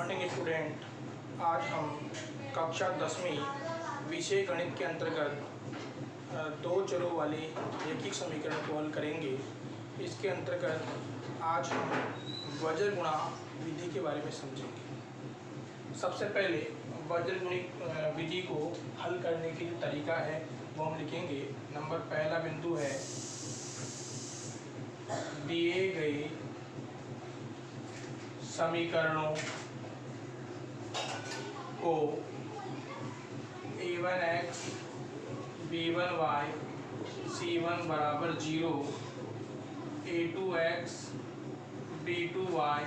Morning student. आज हम कक्षा 10वीं विषय गणित के अंतर्गत दो चरों वाले रैखिक समीकरण को हल करेंगे। इसके अंतर्गत आज हम वज्र गुणा विधि के बारे में समझेंगे। सबसे पहले वज्र गुणा विधि को हल करने के जो तरीका है वो हम लिखेंगे। नंबर पहला बिंदु है, दिए गए समीकरणों को a1x b1y c1 बराबर 0, a2x b2y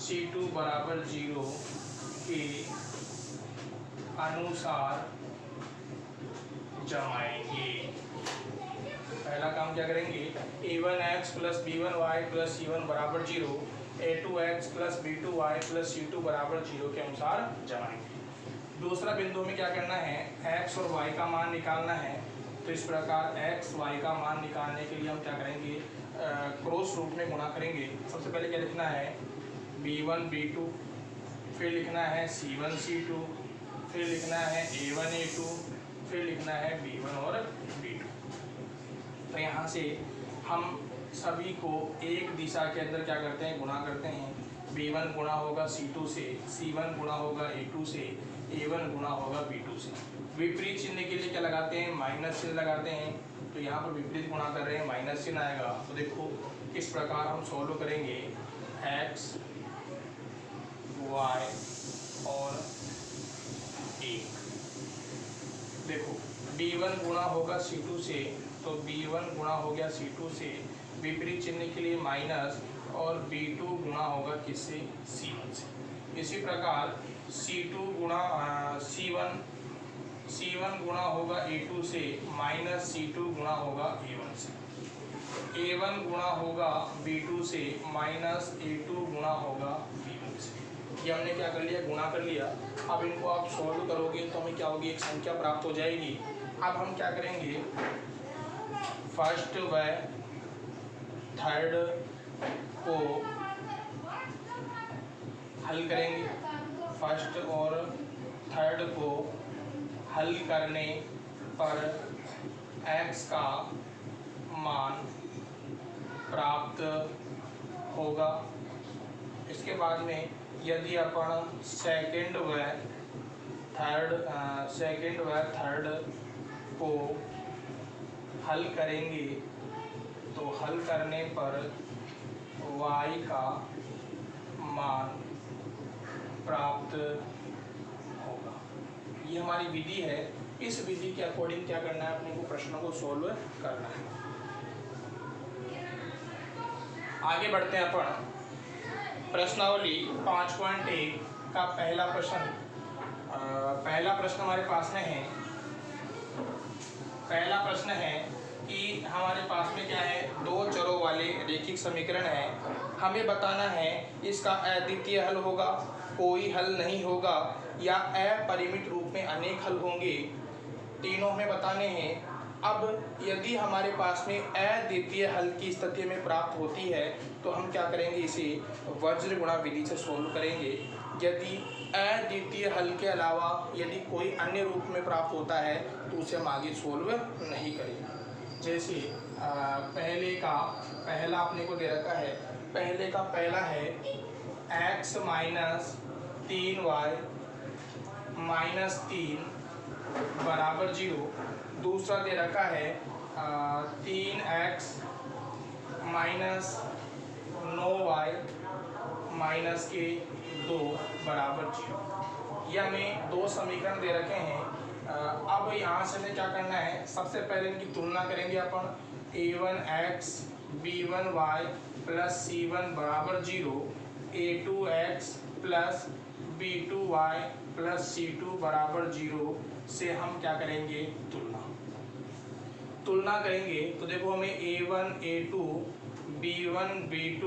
c2 बराबर 0 के अनुसार जमाएंगे। पहला काम क्या करेंगे, a1x plus b1y plus c1 बराबर 0, a2x plus b2y plus c2 बराबर 0 के अनुसार जमाएंगे। दूसरा बिंदु में क्या करना है, x और y का मान निकालना है। तो इस प्रकार x y का मान निकालने के लिए हम क्या करेंगे, क्रॉस रूप में गुणा करेंगे। सबसे पहले क्या लिखना है, b1 b2, फिर लिखना है c1 c2, फिर लिखना है a1 a2, फिर लिखना है b1 और b2। तो यहाँ से हम सभी को एक दिशा के अंदर क्या करते हैं, गुणा करते हैं। b1 गुणा होगा c2 से, c1 गुणा होगा a2 से, a1 गुणा होगा b2 से। विपरीत चिन्ह के लिए क्या लगाते हैं, माइनस चिन्ह लगाते हैं। तो यहाँ पर विपरीत गुणा कर रहे हैं, माइनस चिन्ह आएगा। तो देखो किस प्रकार हम सॉल्व करेंगे, x y और 1। देखो b1 गुणा होगा c2 से, तो b1 गुणा हो गया c2 से, विपरीत चिन्ह के लिए माइनस, और b2 गुणा होगा किससे, c1 से। इसी प्रकार c2 गुणा c1 गुणा होगा a2 से, माइनस c2 गुणा होगा a1 से। a1 गुणा होगा b2 से, माइनस a2 गुणा होगा b1 से। ये हमने क्या कर लिया, गुणा कर लिया। अब इनको आप सॉल्व करोगे तो हमें क्या होगी, एक संख्या प्राप्त हो जाएगी। अब हम क्या करेंगे, फर्स्ट व थर्ड को हल करेंगे। फर्स्ट और थर्ड को हल करने पर x का मान प्राप्त होगा। इसके बाद में यदि अपन सेकंड व थर्ड को हल करेंगे तो हल करने पर y का मान प्राप्त होगा। ये हमारी विधि है। इस विधि के अकॉर्डिंग क्या करना है, अपने को प्रश्नों को सॉल्व करना है। आगे बढ़ते हैं अपन प्रश्नावली 5.1 का पहला प्रश्न हमारे पास में है। पहला प्रश्न है कि हमारे पास में क्या है, दो चरों वाले रैखिक समीकरण है। हमें बताना है इसका अद्वितीय हल होगा, कोई हल नहीं होगा, या अपरिमित रूप में अनेक हल होंगे। तीनों हमें बताने हैं। अब यदि हमारे पास में अद्वितीय हल की स्थिति में प्राप्त होती है तो हम क्या करेंगे, इसे वज्र गुणा विधि से सोल्व करेंगे। यदि अद्वितीय हल के अलावा यदि कोई अन्य रूप में प्राप्त होता है तो उसे हम आगे सोल्व नहीं करेंगे। जैसे पहला अपने को दे रखा है। पहले का पहला है x माइनस 3y माइनस 3 बराबर 0। दूसरा दे रखा है 3x माइनस 9y माइनस के 2 बराबर 0। ये हमें दो समीकरण दे रखे हैं। अब यहाँ से हमें क्या करना है, सबसे पहले इनकी तुलना करेंगे अपन। a1x b1y प्लस c1 बराबर 0, a2x plus b2y plus c2 बराबर 0 से हम क्या करेंगे, तुलना करेंगे। तो देखो हमें a1 a2 b1 b2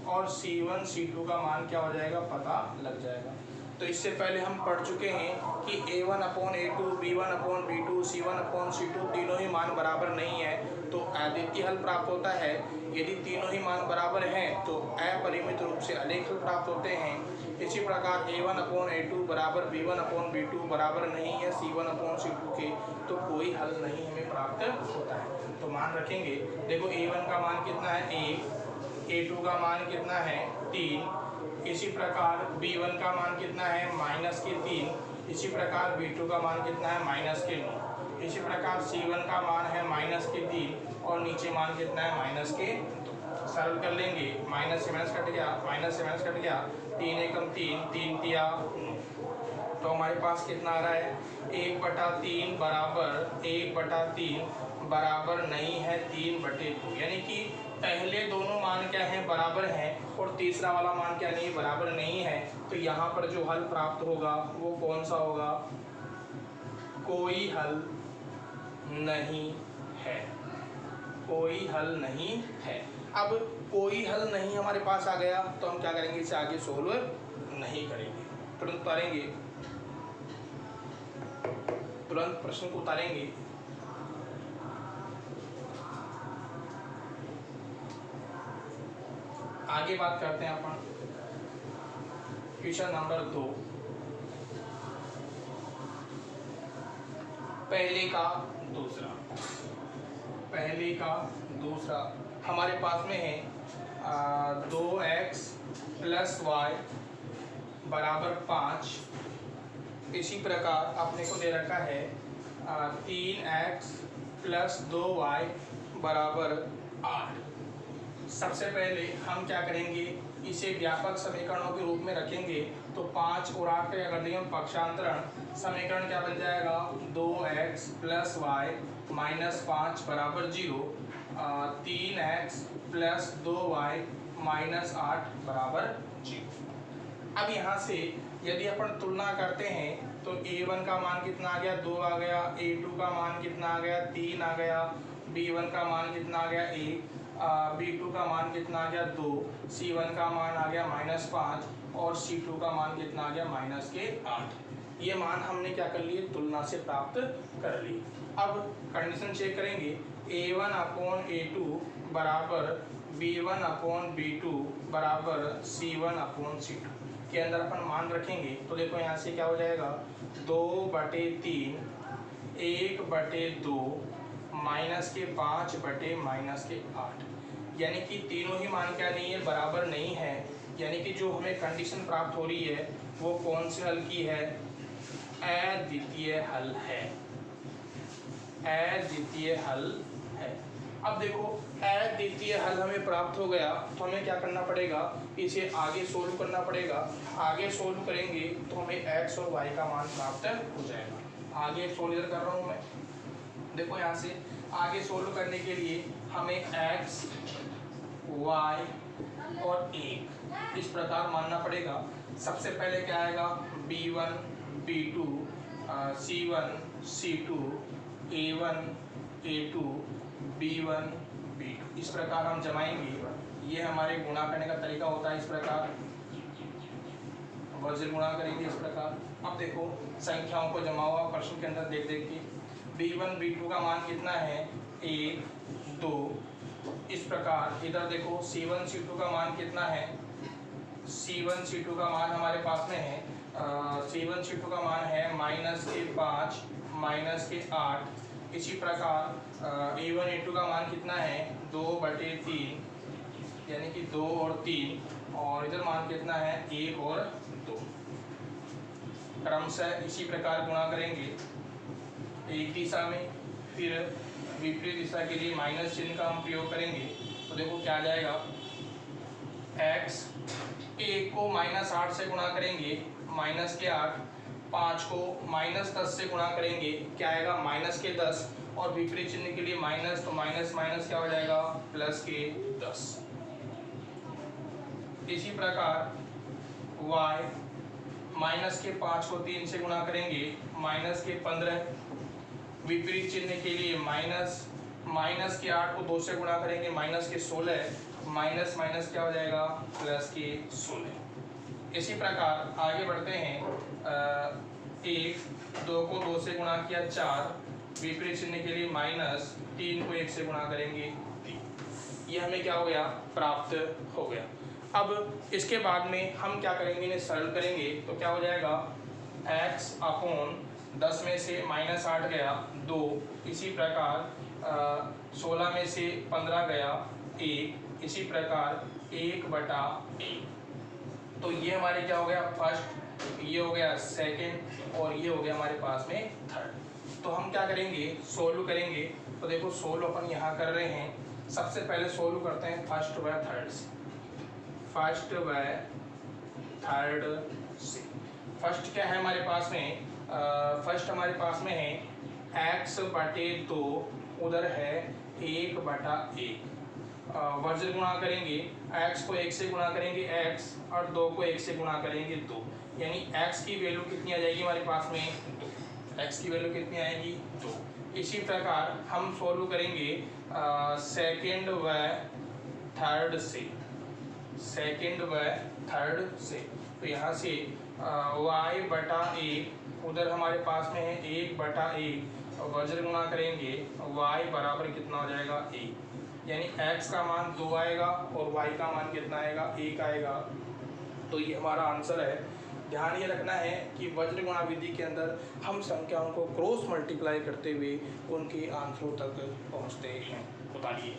और c1 c2 का मान क्या हो जाएगा, पता लग जाएगा। तो इससे पहले हम पढ़ चुके हैं कि a1/a2, b1/b2, c1/c2 तीनों ही मान बराबर नहीं है तो अद्वितीय हल प्राप्त होता है। यदि तीनों ही मान बराबर हैं तो अपरिमित रूप से अनेक हल प्राप्त होते हैं। इसी प्रकार a1/a2 बराबर b1/b2 बराबर नहीं है c1/c2 के, तो कोई हल नहीं हमें प्राप्त होता है। तो मान रखेंगे, देखो a1 का मान कितना है 1, a2 का मान कितना है 3, इसी प्रकार b1 का मान कितना है -3, इसी प्रकार b2 का मान कितना है -9, इसी प्रकार c1 का मान है -3 और नीचे मान कितना है -2। सरल कर लेंगे, माइनस से माइनस कट गया, 3 एकम 3, 3 तिया 9, तो हमारे पास कितना आ रहा है 1/3 बराबर नहीं है 3/2, यानी कि पहले दोनों मान क्या हैं बराबर हैं और तीसरा वाला मान क्या नहीं बराबर नहीं है। तो यहाँ पर जो हल प्राप्त होगा वो कौन सा होगा, कोई हल नहीं है, कोई हल नहीं है। अब कोई हल नहीं हमारे पास आ गया तो हम क्या करेंगे, इसे आगे सोल्व नहीं करेंगे, तुरंत उतारेंगे, तुरंत प्रश्न को उतारेंगे। आगे बात करते हैं अपन क्वेश्चन नंबर 2, पहले का दूसरा हमारे पास में है 2x + y = 5, इसी प्रकार अपने को दे रखा है 3x + 2y = 8। सबसे पहले हम क्या करेंगे, इसे व्यापक समीकरणों के रूप में रखेंगे। तो 5 और 8 का अगर देखें पक्षांतरण, समीकरण क्या बन जाएगा 2x + y - 5 = 0, 3x + 2y - 8 = 0। अब यहाँ से यदि अपन तुलना करते हैं तो a1 का मान कितना आ गया 2 आ गया, a2 का मान कितना आ गया 3 आ गया, b1 का मान कितना आ गया 1, b2 का मान कितना आ गया 2, c1 का मान आ गया -5 और c2 का मान कितना आ गया -8। ये मान हमने क्या कर लिए, तुलना से प्राप्त कर लिए। अब कंडीशन चेक करेंगे, a1/a2 बराबर b1/b2 बराबर c1/c2 के अंदर अपन मान रखेंगे। तो देखो यहाँ से क्या हो जाएगा 2/3 1/2 -5/-8, यानी कि तीनों ही मान क्या नहीं है बराबर नहीं है, यानी कि जो हमें कंडीशन प्राप्त हो रही है वो कौन से हल की है, अद्वितीय हल है, अद्वितीय हल है। अब देखो अद्वितीय हल हमें प्राप्त हो गया तो हमें क्या करना पड़ेगा, इसे आगे सोल्व करना पड़ेगा। आगे सोल्व करेंगे तो हमें x और y का मान प्राप्त हो जाएगा। आगे सोल्व कर रहा हूँ मैं, देखो यहाँ से आगे सोल्व करने के लिए हमें x y और 1 इस प्रकार मानना पड़ेगा। सबसे पहले क्या आएगा b1 b2 c1 c2 a1 a2 b1 b2, इस प्रकार हम जमाएंगे। ये हमारे गुणा करने का तरीका होता है, इस प्रकार वज्र गुणा करेंगे इस प्रकार। अब देखो संख्याओं को जमा हुआ प्रश्न के अंदर देख देख के b1 b2 का मान कितना है 1 2, इस प्रकार इधर देखो c1 c2 का मान कितना है, c1 c2 का मान हमारे पास में है c1 c2 का मान है -5 -8। इसी प्रकार a1 a2 का मान कितना है 2/3, यानी कि 2 और 3, और इधर मान कितना है 1 और 2। क्रमशः इसी प्रकार गुणा करेंगे एक दिशा में, फिर विपरीत दिशा के लिए माइनस चिन्ह का हम प्रयोग करेंगे। तो देखो क्या आ जाएगा, x 1 को -8 से गुणा करेंगे -8, 5 को -10 से गुणा करेंगे क्या आएगा -10, और विपरीत चिन्ह के लिए माइनस, तो माइनस माइनस क्या हो जाएगा +10। इसी प्रकार y -5 को 3 से गुणा करेंगे -15, विपरीत चिन्ह के लिए -8 को 2 से गुणा करेंगे -16, माइनस माइनस क्या हो जाएगा +16। इसी प्रकार आगे बढ़ते हैं, 1 2 को 2 से गुणा किया 4, विपरीत चिन्ह के लिए माइनस, 3 को 1 से गुणा करेंगे 3। ये हमें क्या हो गया, प्राप्त हो गया। अब इसके बाद में हम क्या करेंगे, इन्हें सरल करेंगे तो क्या हो जाएगा, x अपॉन 10 में से -8 गया 2, इसी प्रकार 16 में से 15 गया 1, इसी प्रकार 1/1। तो ये हमारे क्या हो गया, फर्स्ट, ये हो गया सेकंड, और ये हो गया हमारे पास में थर्ड। तो हम क्या करेंगे, सोल्व करेंगे। तो देखो सोल्व अपन यहाँ कर रहे हैं। सबसे पहले सोल्व करते हैं फर्स्ट व थर्ड से। फर्स्ट व थर्ड से फर्स्ट क्या है हमारे पास में, फर्स्ट हमारे पास में है x/2, उधर है 1/1। वर्ज गुणा करेंगे, x को 1 से गुणा करेंगे x, और 2 को 1 से गुणा करेंगे 2, यानी x की वैल्यू कितनी आ जाएगी हमारे पास में, 2। x की वैल्यू कितनी आएगी, 2। इसी प्रकार हम सॉल्व करेंगे सेकंड व थर्ड से, सेकंड व थर्ड से। तो यहाँ से y/1, उधर हमारे पास में है 1/1, वज्र गुणा करेंगे y बराबर कितना हो जाएगा, 1, यानी x का मान 2 आएगा और y का मान कितना आएगा, 1 आएगा। तो ये हमारा आंसर है। ध्यान ये रखना है कि वज्र गुणा विधि के अंदर हम संख्याओं को क्रॉस मल्टीप्लाई करते हुए उनके आंसरों तक पहुंचते हैं। बताइए,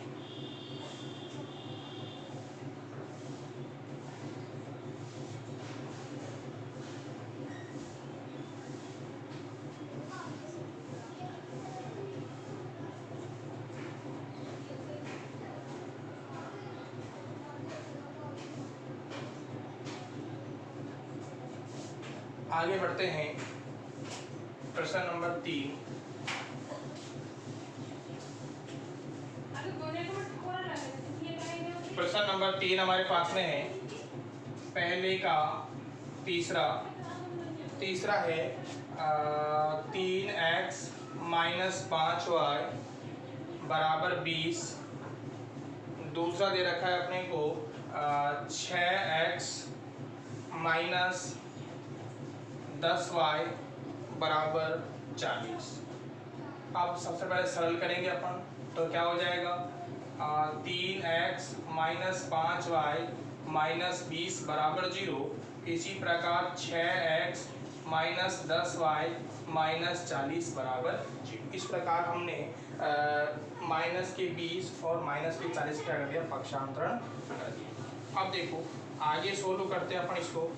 आगे बढ़ते हैं। प्रश्न नंबर 3। प्रश्न नंबर 3 हमारे पास में है, पहले का तीसरा है 3x - 5y बराबर 20। दूसरा दे रखा है अपने को 6x - 10y बराबर 40। अब सबसे पहले सरल करेंगे अपन, तो क्या हो जाएगा, 3x - 5y - 20 बराबर 0। इसी प्रकार 6x - 10y - 40 बराबर 0। इस प्रकार हमने माइनस के 20 और माइनस के 40 क्या कर दिया, पक्षांतरण कर दिया। अब देखो आगे सोल्व करते हैं अपन इसको।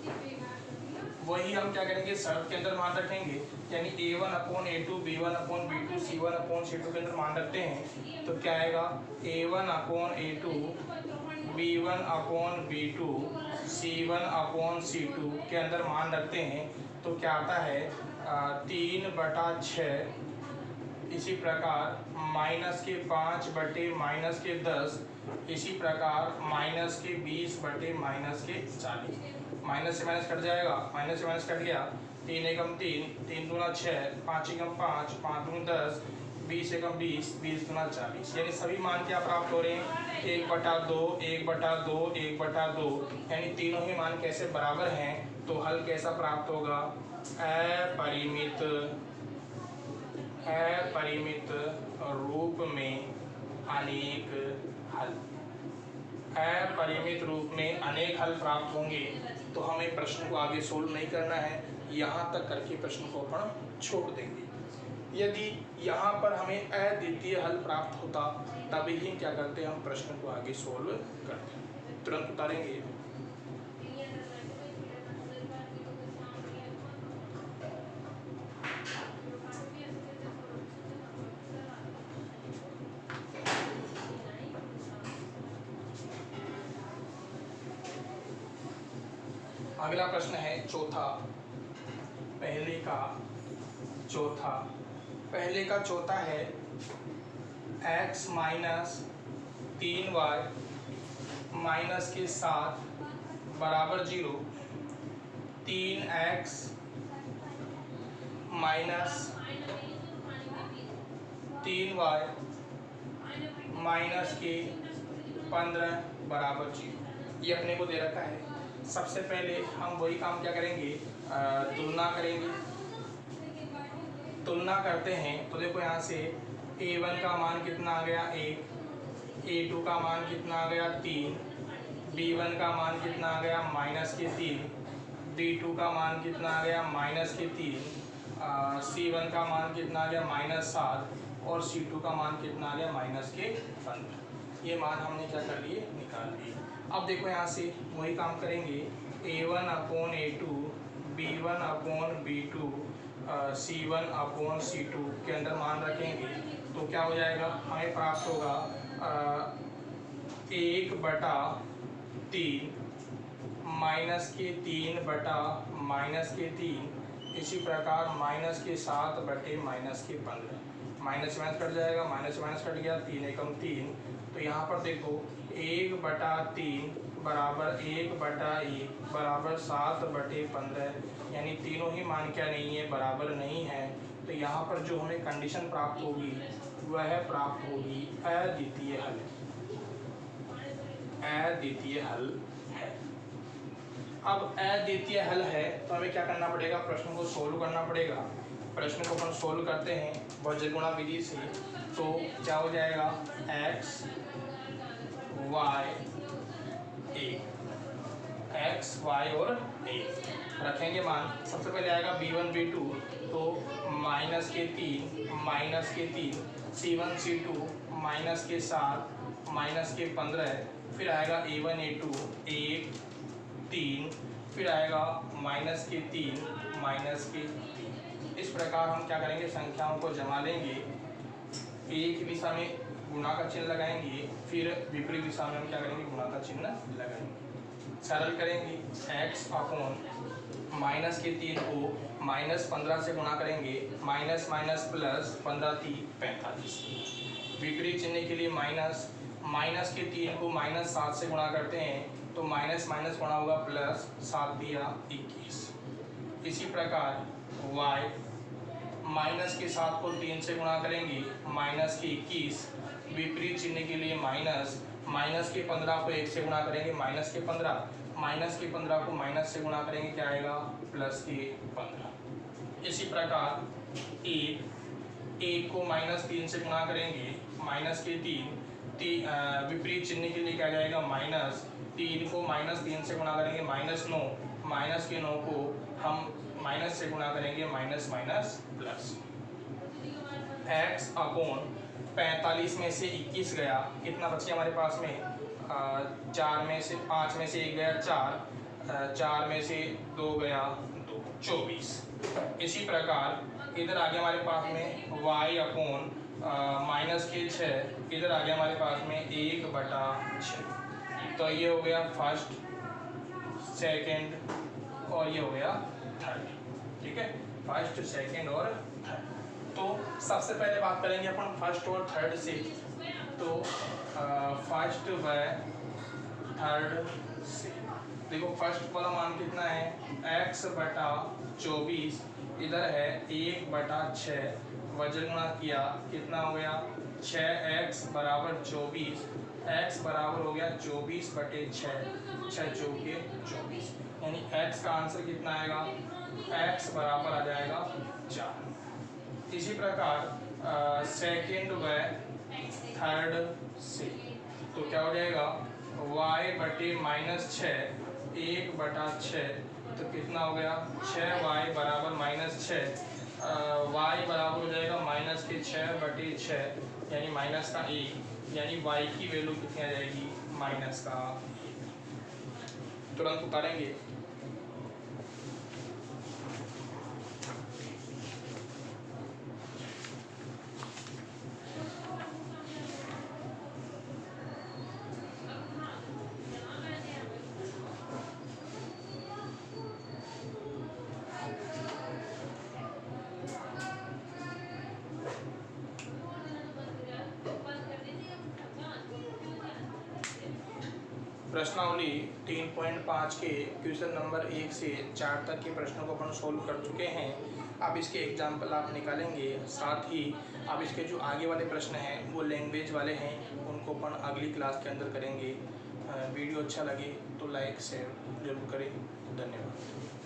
वही हम क्या करेंगे, शर्त के अंदर मान रखेंगे, यानी a1/a2 b1/b2 c1/c2 के अंदर मान रखते हैं। तो क्या आएगा, a1/a2 b1/b2 c1/c2 के अंदर मान रखते हैं। तो क्या आता है 3/6। इसी प्रकार माइनस के 5/-10। इसी प्रकार माइनस के 20/-40। माइनस से माइनस कट जाएगा, माइनस से माइनस कट गया, 3 एकम 3, 3 दूना 6, 5 एकम 5, 5 दूनी 10, 20 एकम 20, 20 दूना 40। यानी सभी मान क्या प्राप्त हो रहे हैं, 1/2, 1/2, 1/2, यानी तीनों ही मान कैसे बराबर हैं। तो हल कैसा प्राप्त होगा, अपरिमित रूप में अनेक हल। अपरिमित रूप में अनेक हल प्राप्त होंगे। तो हमें प्रश्न को आगे सोल्व नहीं करना है, यहाँ तक करके प्रश्न को अपन छोड़ देंगे। यदि यहाँ पर हमें अद्वितीय हल प्राप्त होता तभी ही क्या करते, हम प्रश्न को आगे सोल्व करते। तुरंत उतारेंगे। अगला प्रश्न है चौथा, पहले का चौथा है x - 3y माइनस के 7 बराबर 0। 3x - 3y माइनस के 15 बराबर 0। ये अपने को दे रखा है। सबसे पहले हम वही काम क्या करेंगे, तुलना करेंगे। तुलना करते हैं तो देखो यहाँ से A1 का मान कितना आ गया 1, A2 का मान कितना आ गया 3, B1 का मान कितना आ गया -3, B2 का मान कितना आ गया -3, C1 का मान कितना आ गया -7 और C2 का मान कितना आ गया -15। ये मान हमने क्या कर लिए, निकाल लिए। अब देखो यहाँ से वही काम करेंगे, A1/A2, B1/B2, C1/C2 के अंदर मान रखेंगे तो क्या हो जाएगा, हमें प्राप्त होगा 1/3 -3/-3, इसी प्रकार -7/-15। माइनस माइनस कट जाएगा, माइनस माइनस कट गया, 3 एकम 3। तो यहाँ पर देखो 1/3 बराबर 1/1 बराबर 7/15, यानी तीनों ही मान क्या नहीं है, बराबर नहीं है। तो यहाँ पर जो हमें कंडीशन प्राप्त होगी वह प्राप्त होगी अद्वितीय हल। अद्वितीय हल है। अब अद्वितीय हल है तो हमें क्या करना पड़ेगा, प्रश्न को सोल्व करना पड़ेगा। प्रश्न को अपन सोल्व करते हैं वर्ग गुणा विधि से, तो क्या हो जाएगा x y और a रखेंगे मान। सबसे पहले आएगा b1 b2 तो -3 c1 c2 -7 -15, फिर आएगा a1 a2 1 3, फिर आएगा -3 -3। इस प्रकार हम क्या करेंगे, संख्याओं को जमा लेंगे, एक दिशा में गुणा का चिन्ह लगाएंगे, फिर विपरीत दिशा में हम क्या करेंगे, गुणा का चिन्ह लगाएंगे। सरल करेंगे, x अपॉन -3 को -15 से गुणा करेंगे, माइनस माइनस प्लस 15×3 45। विपरीत चिन्ह के लिए -3 को -7 से गुणा करते हैं तो माइनस माइनस गुणा होगा प्लस 7×21। इसी प्रकार y -7 को 3 से गुणा करेंगे, -21। विपरीत चिन्ह के लिए -15 को 1 से गुणा करेंगे, -15 को माइनस से गुणा करेंगे, क्या आएगा +15। इसी प्रकार 1 को -3 से गुणा करेंगे, -3 विपरीत चिन्ह के लिए क्या जाएगा, -3 को -3 से गुणा करेंगे, -9 को हम माइनस से गुणा करेंगे, माइनस प्लस। x अपॉन 45 में से 21 गया, कितना बच गया हमारे पास में, 5 में से 1 गया 4 में से 2 गया 2, 24। इसी प्रकार इधर आ गया हमारे पास में y अपॉन -6, इधर आ गया हमारे पास में 1/6। तो ये हो गया फर्स्ट, सेकंड और ये हो गया थर्ड। ठीक है, फर्स्ट, सेकंड और थर्ड। तो सबसे पहले बात करेंगे अपन फर्स्ट और थर्ड से। तो फर्स्ट व थर्ड से देखो, फर्स्ट वाला मान कितना है, x/24, इधर है 1/6, वजन गुणा किया कितना हो गया 6x बराबर 24, x बराबर हो गया 24/6, 6 चौके 24, यानी x का आंसर कितना आएगा, x बराबर आ जाएगा 4। इसी प्रकार सेकेंड व थर्ड से, तो क्या हो जाएगा y/-6, 1/6, तो कितना हो गया 6y बराबर -6, y बराबर हो जाएगा -6/6, यानी -1, यानी y की वैल्यू कितनी आ जाएगी, -1। तुरंत उतारेंगे। प्रश्नावली 3.5 के क्वेश्चन नंबर 1 से 4 तक के प्रश्नों को अपन सोल्व कर चुके हैं। अब इसके एग्जाम्पल आप निकालेंगे, साथ ही अब इसके जो आगे वाले प्रश्न हैं वो लैंग्वेज वाले हैं, उनको अपन अगली क्लास के अंदर करेंगे। वीडियो अच्छा लगे तो लाइक शेयर जरूर करें। धन्यवाद।